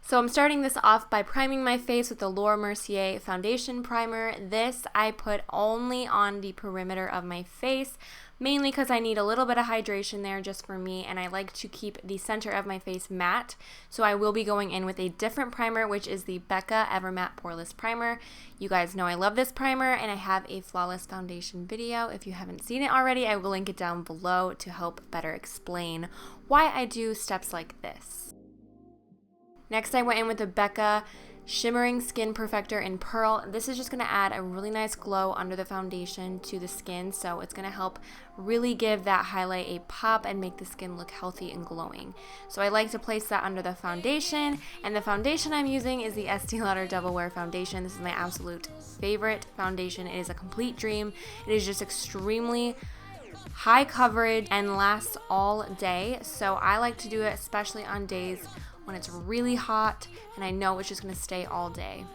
So I'm starting this off by priming my face with the Mercier foundation primer. This I put only on the perimeter of my face, mainly because I need a little bit of hydration there just for me, and I like to keep the center of my face matte. So I will be going in with a different primer, which is the BECCA Ever Matte Poreless Primer. You guys know I love this primer, and I have a flawless foundation video. If you haven't seen it already, I will link it down below to help better explain why I do steps like this. Next, I went in with the BECCA Shimmering Skin Perfector in Pearl. This is just going to add a really nice glow under the foundation to the skin, so it's going to help really give that highlight a pop and make the skin look healthy and glowing. So I like to place that under the foundation, and the foundation I'm using is the Estee Lauder Double Wear Foundation. This is my absolute favorite foundation. It is a complete dream. It is just extremely high coverage and lasts all day, so I like to do it especially on days when it's really hot and I know it's just going to stay all day.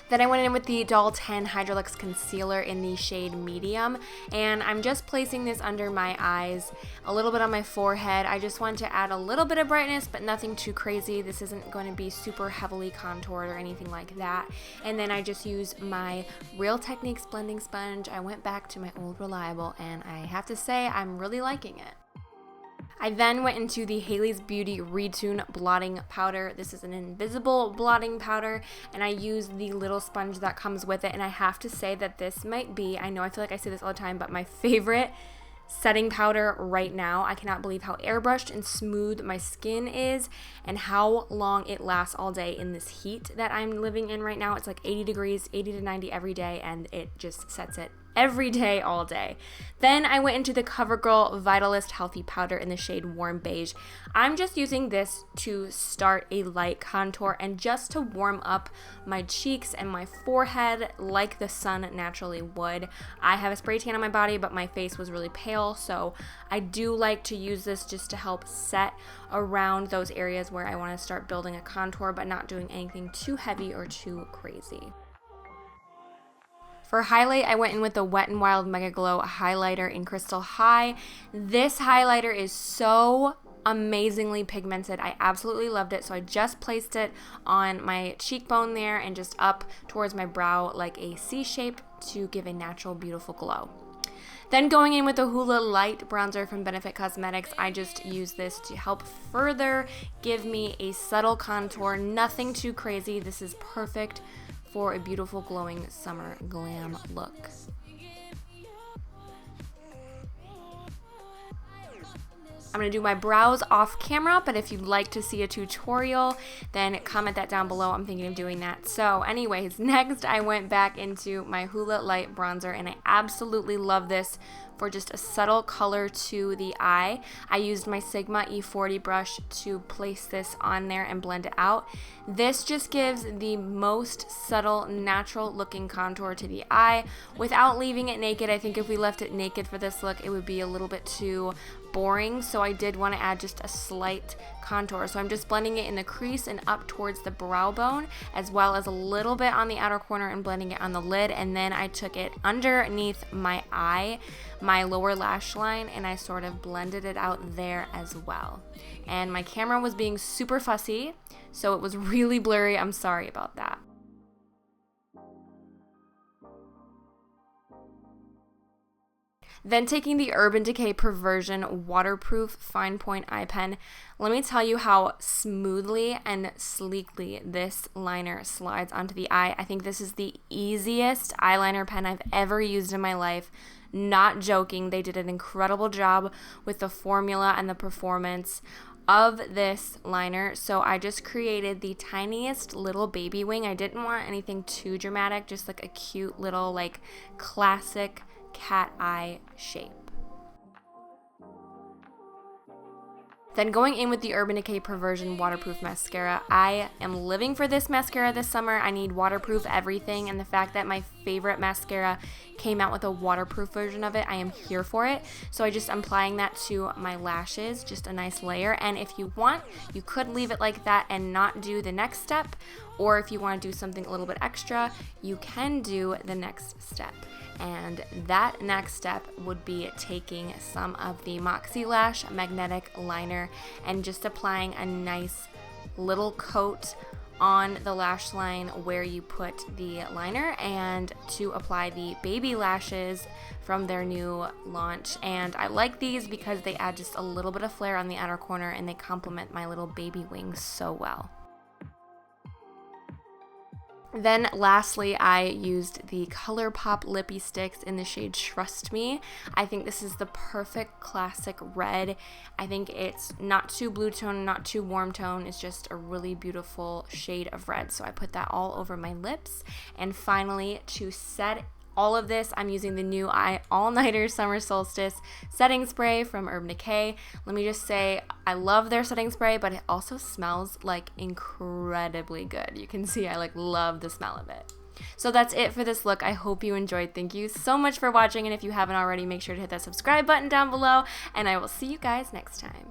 Then I went in with the Doll 10 HYDRALUX Concealer in the shade Medium, and I'm just placing this under my eyes, a little bit on my forehead. I just want to add a little bit of brightness, but nothing too crazy. This isn't going to be super heavily contoured or anything like that. And then I just use my Real Techniques blending sponge. I went back to my old reliable, and I have to say I'm really liking it. I then went into the Hailey's Beauty Retune Blotting Powder. This is an invisible blotting powder, and I use the little sponge that comes with it, and I have to say that this might be, I know I feel like I say this all the time, but my favorite setting powder right now. I cannot believe how airbrushed and smooth my skin is and how long it lasts all day in this heat that I'm living in right now. It's like 80 degrees, 80 to 90 every day, and it just sets it every day, all day. Then I went into the COVERGIRL VITALIST Healthy Powder in the shade Warm Beige. I'm just using this to start a light contour and just to warm up my cheeks and my forehead like the sun naturally would. I have a spray tan on my body, but my face was really pale, so I do like to use this just to help set around those areas where I want to start building a contour, but not doing anything too heavy or too crazy. For highlight, I went in with the Wet n Wild Mega Glow highlighter in Crystal High. This highlighter is so amazingly pigmented. I absolutely loved it, so I just placed it on my cheekbone there and just up towards my brow like a C shape to give a natural, beautiful glow. Then going in with the HOOLA Light Bronzer from Benefit Cosmetics, I just use this to help further give me a subtle contour, nothing too crazy. This is perfect for a beautiful glowing summer glam look. I'm going to do my brows off camera, but if you'd like to see a tutorial, then comment that down below. I'm thinking of doing that. So anyways, next I went back into my HOOLA Light Bronzer, and I absolutely love this for just a subtle color to the eye. I used my Sigma E40 brush to place this on there and blend it out. This just gives the most subtle, natural looking contour to the eye without leaving it naked. I think if we left it naked for this look, it would be a little bit too boring, so I did want to add just a slight contour. So I'm just blending it in the crease and up towards the brow bone, as well as a little bit on the outer corner and blending it on the lid, and then I took it underneath my eye, my lower lash line, and I sort of blended it out there as well. And my camera was being super fussy, so it was really blurry. I'm sorry about that. Then taking the Urban Decay Perversion Waterproof Fine Point Eye Pen, let me tell you how smoothly and sleekly this liner slides onto the eye. I think this is the easiest eyeliner pen I've ever used in my life. Not joking, they did an incredible job with the formula and the performance of this liner. So I just created the tiniest little baby wing. I didn't want anything too dramatic, just like a cute little like classic cat eye shape. Then going in with the Urban Decay Perversion Waterproof Mascara. I am living for this mascara this summer. I need waterproof everything, and the fact that my favorite mascara came out with a waterproof version of it, I am here for it. So I'm applying that to my lashes, just a nice layer. And if you want, you could leave it like that and not do the next step, or if you want to do something a little bit extra, you can do the next step. And that next step would be taking some of the Moxie Lash Magnetic Liner and just applying a nice little coat on the lash line where you put the liner, and to apply the baby lashes from their new launch. And I like these because they add just a little bit of flare on the outer corner and they complement my little baby wings so well. Then lastly, I used the ColourPop Lippie Sticks in the shade Trust Me. I think this is the perfect classic red. I think it's not too blue tone, not too warm tone. It's just a really beautiful shade of red. So I put that all over my lips. And finally, to set all of this, I'm using the new All-Nighter Summer Solstice setting spray from Urban Decay. Let me just say, I love their setting spray, but it also smells like incredibly good. You can see I love the smell of it. So that's it for this look. I hope you enjoyed. Thank you so much for watching, and if you haven't already, make sure to hit that subscribe button down below, and I will see you guys next time.